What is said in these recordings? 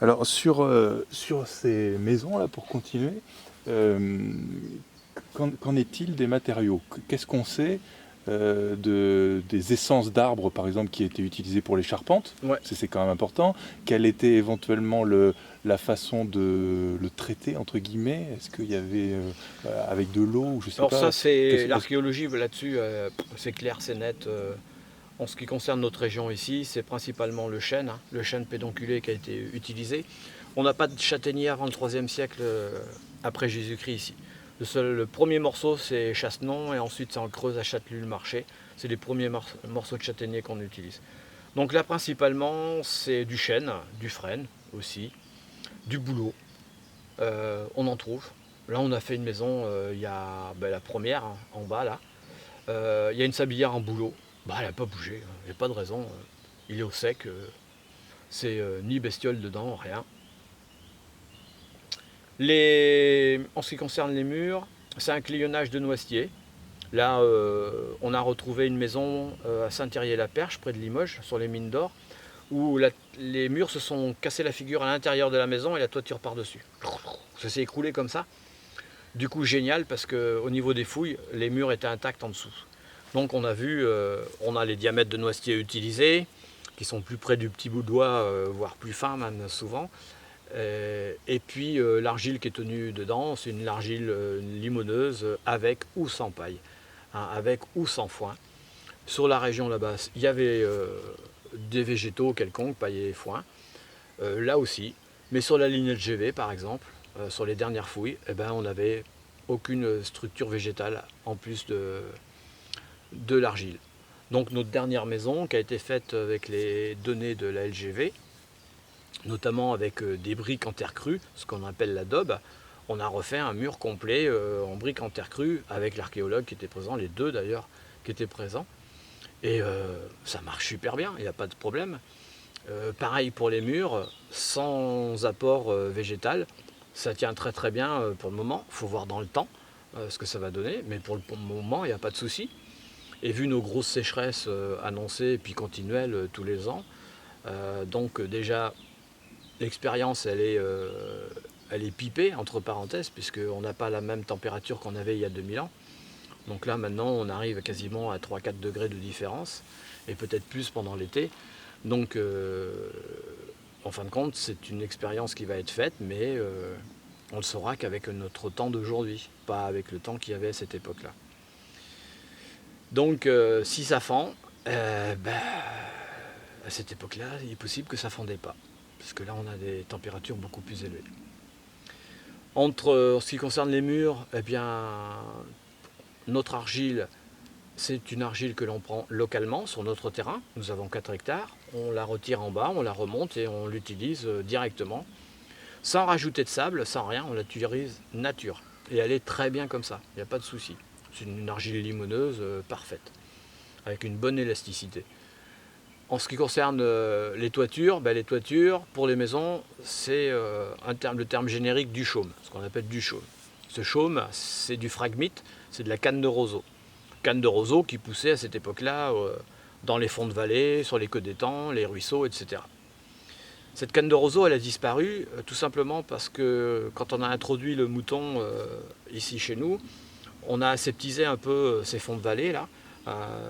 Alors sur ces maisons-là, pour continuer, euh, qu'en est-il des matériaux? Qu'est-ce qu'on sait des essences d'arbres, par exemple, qui étaient utilisées pour les charpentes? Ouais. C'est quand même important. Quelle était éventuellement la façon de le traiter, entre guillemets? Est-ce qu'il y avait avec de l'eau ou je sais Alors ça, pas? c'est l'archéologie là-dessus, c'est clair, c'est net. En ce qui concerne notre région ici, c'est principalement le chêne, hein, le chêne pédonculé qui a été utilisé. On n'a pas de châtaignier avant le 3e siècle après Jésus-Christ ici. Le premier morceau, c'est Chassenon, et ensuite c'est en Creuse à Châtellus-le-Marché. C'est les premiers morceaux de châtaignier qu'on utilise. Donc là, principalement, c'est du chêne, du frêne aussi, du bouleau. On en trouve. Là, on a fait une maison, il y a la première, hein, en bas, là. Il y a une sablière en bouleau. Bah, elle n'a pas bougé, il n'y a pas de raison. Il est au sec, c'est ni bestiole dedans, rien. En ce qui concerne les murs, c'est un clignonnage de noisetier. Là, on a retrouvé une maison à Saint-Thierry-la-Perche, près de Limoges, sur les mines d'or, où les murs se sont cassés la figure à l'intérieur de la maison et la toiture par-dessus. Ça s'est écroulé comme ça. Du coup, génial, parce qu'au niveau des fouilles, les murs étaient intacts en dessous. Donc on a vu, on a les diamètres de noisetier utilisés, qui sont plus près du petit bout de doigt, voire plus fins même souvent. Et puis l'argile qui est tenue dedans, c'est une argile limoneuse avec ou sans paille, hein, avec ou sans foin. Sur la région là-bas, il y avait des végétaux quelconques, paille et foin, là aussi. Mais sur la ligne LGV par exemple, sur les dernières fouilles, eh ben, on n'avait aucune structure végétale en plus de l'argile. Donc notre dernière maison qui a été faite avec les données de la LGV, notamment avec des briques en terre crue, ce qu'on appelle la daube, on a refait un mur complet en briques en terre crue avec l'archéologue qui était présent, les deux d'ailleurs qui étaient présents. Et ça marche super bien, il n'y a pas de problème. Pareil pour les murs, sans apport végétal, ça tient très très bien pour le moment. Il faut voir dans le temps ce que ça va donner, mais pour le moment, il n'y a pas de souci. Et vu nos grosses sécheresses annoncées et puis continuelles tous les ans, donc déjà l'expérience elle est pipée entre parenthèses, puisqu'on n'a pas la même température qu'on avait il y a 2000 ans. Donc là maintenant on arrive quasiment à 3-4 degrés de différence, et peut-être plus pendant l'été. Donc en fin de compte c'est une expérience qui va être faite, mais on le saura qu'avec notre temps d'aujourd'hui, pas avec le temps qu'il y avait à cette époque-là. Donc si ça fend, à cette époque-là, il est possible que ça ne fendait pas, parce que là on a des températures beaucoup plus élevées. En ce qui concerne les murs, eh bien, notre argile, c'est une argile que l'on prend localement sur notre terrain. Nous avons 4 hectares, on la retire en bas, on la remonte et on l'utilise directement, sans rajouter de sable, sans rien, on l'utilise nature. Et elle est très bien comme ça, il n'y a pas de souci. C'est une argile limoneuse parfaite, avec une bonne élasticité. En ce qui concerne les toitures, pour les maisons, c'est le terme générique du chaume, ce qu'on appelle du chaume. Ce chaume, c'est du phragmite, c'est de la canne de roseau. Canne de roseau qui poussait à cette époque-là dans les fonds de vallée, sur les queues d'étangs, les ruisseaux, etc. Cette canne de roseau, elle a disparu tout simplement parce que quand on a introduit le mouton ici chez nous, on a aseptisé un peu ces fonds de vallée, là,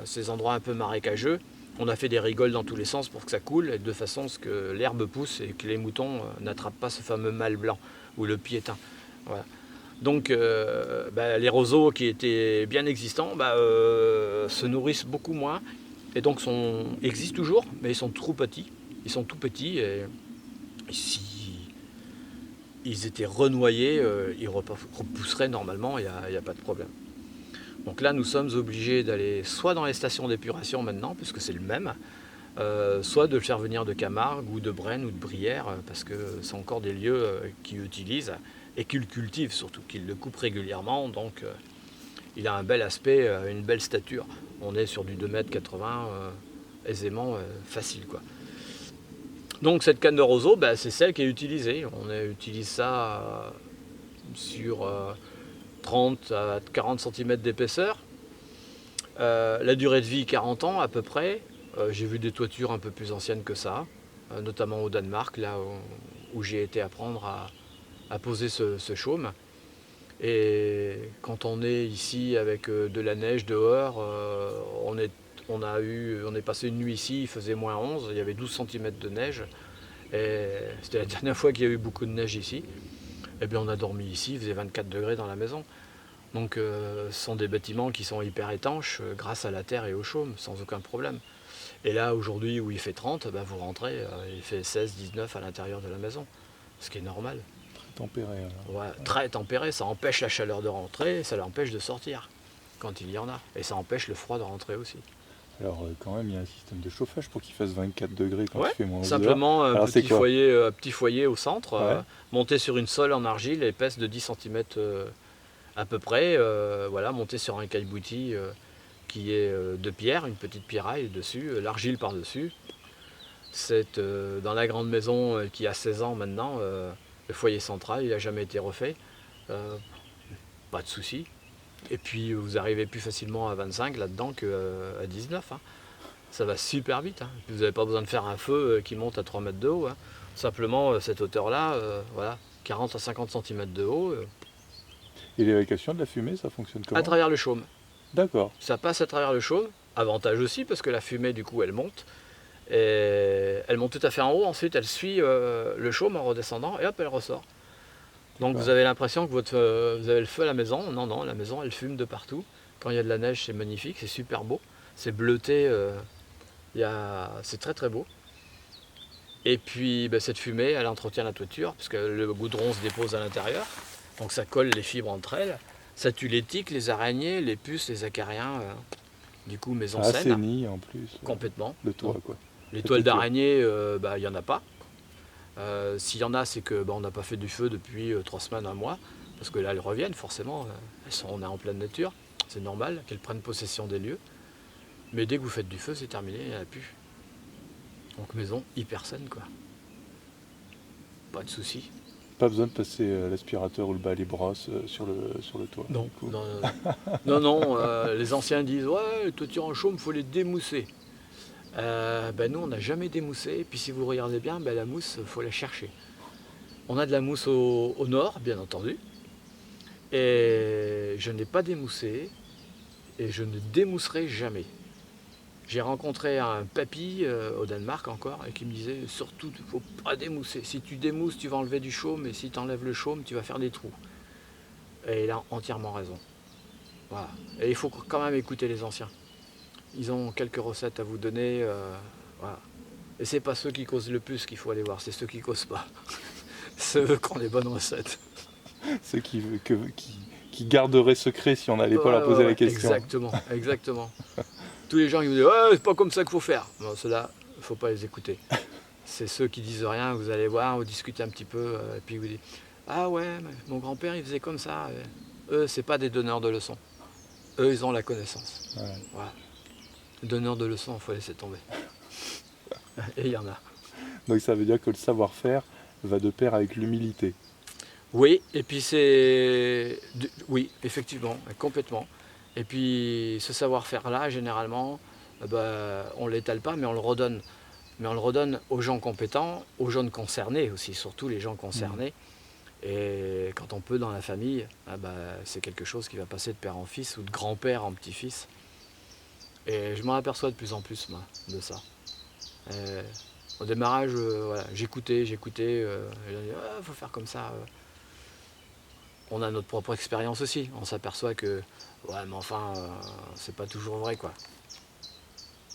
ces endroits un peu marécageux. On a fait des rigoles dans tous les sens pour que ça coule, de façon à ce que l'herbe pousse et que les moutons n'attrapent pas ce fameux mâle blanc ou le piétin. Voilà. Donc les roseaux qui étaient bien existants se nourrissent beaucoup moins, et donc existent toujours, mais ils sont trop petits. Ils sont tout petits, et si ils étaient renoyés, ils repousseraient normalement, il n'y a pas de problème. Donc là, nous sommes obligés d'aller soit dans les stations d'épuration maintenant, puisque c'est le même, soit de le faire venir de Camargue ou de Braine ou de Brière, parce que c'est encore des lieux qu'ils utilisent et qu'ils cultivent surtout, qu'ils le coupent régulièrement. Donc il a un bel aspect, une belle stature. On est sur du 2,80 m aisément, facile quoi. Donc cette canne de roseau, c'est celle qui est utilisée. On utilise ça sur 30 à 40 cm d'épaisseur. La durée de vie 40 ans à peu près. J'ai vu des toitures un peu plus anciennes que ça, notamment au Danemark, là où j'ai été apprendre à poser ce chaume. Et quand on est ici avec de la neige dehors, on est passé une nuit ici, il faisait -11, il y avait 12 cm de neige. Et c'était la dernière fois qu'il y a eu beaucoup de neige ici. Et bien on a dormi ici, il faisait 24 degrés dans la maison. Donc ce sont des bâtiments qui sont hyper étanches grâce à la terre et au chaume, sans aucun problème. Et là aujourd'hui où il fait 30, ben, vous rentrez, il fait 16, 19 à l'intérieur de la maison, ce qui est normal. Tempéré. Alors. Ouais, très tempéré, ça empêche la chaleur de rentrer, ça l'empêche de sortir quand il y en a. Et ça empêche le froid de rentrer aussi. Alors quand même, il y a un système de chauffage pour qu'il fasse 24 degrés quand Ouais, il fait -11 dehors. simplement un petit foyer au centre, Ouais. monté sur une sole en argile épaisse de 10 cm à peu près, voilà, monté sur un caillebotis qui est de pierre, une petite pierraille dessus, l'argile par-dessus. C'est dans la grande maison qui a 16 ans maintenant, le foyer central, il n'a jamais été refait. Pas de souci. Et puis vous arrivez plus facilement à 25 là-dedans qu'à 19. Hein. Ça va super vite. Hein. Vous n'avez pas besoin de faire un feu qui monte à 3 mètres de haut. Hein. Simplement cette hauteur-là, voilà, 40 à 50 cm de haut. Et l'évacuation de la fumée, ça fonctionne comment? À travers le chaume. D'accord. Ça passe à travers le chaume. Avantage aussi parce que la fumée du coup elle monte. Et elle monte tout à fait en haut, ensuite elle suit le chaume en redescendant et hop elle ressort. Donc vous avez l'impression que vous avez le feu à la maison. Non, non, la maison elle fume de partout. Quand il y a de la neige c'est magnifique, c'est super beau. C'est bleuté, c'est très très beau. Et puis cette fumée elle entretient la toiture parce que le goudron se dépose à l'intérieur. Donc ça colle les fibres entre elles. Ça tue les tiques, les araignées, les puces, les acariens. Du coup maison saine. Assaini en plus. Complètement. Le toit quoi. Les toiles d'araignée, il n'y en a pas. S'il y en a, c'est que on n'a pas fait du feu depuis 3 semaines, 1 mois. Parce que là, elles reviennent forcément. On est en pleine nature. C'est normal qu'elles prennent possession des lieux. Mais dès que vous faites du feu, c'est terminé, il n'y en a plus. Donc maison hyper saine, quoi. Pas de soucis. Pas besoin de passer l'aspirateur ou le balai brosse sur le toit. Non, non, les anciens disent « Ouais, les toitures en chaume, il faut les démousser ». Nous on n'a jamais démoussé, et puis si vous regardez bien, la mousse, il faut la chercher. On a de la mousse au nord, bien entendu, et je n'ai pas démoussé, et je ne démousserai jamais. J'ai rencontré un papy au Danemark encore, et qui me disait surtout il ne faut pas démousser. Si tu démousses, tu vas enlever du chaume, et si tu enlèves le chaume, tu vas faire des trous. Et il a entièrement raison. Voilà. Et il faut quand même écouter les anciens. Ils ont quelques recettes à vous donner. Voilà. Et c'est pas ceux qui causent le plus qu'il faut aller voir, c'est ceux qui causent pas. Ceux qui ont les bonnes recettes. Ceux qui garderaient secret si on n'allait pas leur poser la question. Exactement, exactement. Tous les gens qui vous disent ouais, c'est pas comme ça qu'il faut faire. Non, ceux-là, il ne faut pas les écouter. C'est ceux qui disent rien, vous allez voir, vous discutez un petit peu, et puis vous dites ah ouais, mais mon grand-père il faisait comme ça. Et eux, c'est pas des donneurs de leçons. Eux, ils ont la connaissance. Ouais. Voilà. Donneur de leçons, il faut laisser tomber. Et il y en a. Donc ça veut dire que le savoir-faire va de pair avec l'humilité. Oui, et puis oui, effectivement, complètement. Et puis ce savoir-faire-là, généralement, on ne l'étale pas, mais on le redonne. Mais on le redonne aux gens compétents, aux jeunes concernés aussi, surtout les gens concernés. Et quand on peut dans la famille, c'est quelque chose qui va passer de père en fils ou de grand-père en petit-fils. Et je m'en aperçois de plus en plus, moi, de ça. Au démarrage, j'écoutais, il faut faire comme ça. On a notre propre expérience aussi. On s'aperçoit que, ouais, mais enfin, c'est pas toujours vrai, quoi.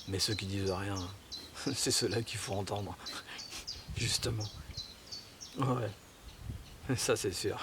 Mais ceux qui disent rien, c'est ceux-là qu'il faut entendre, justement. Ouais, ça c'est sûr.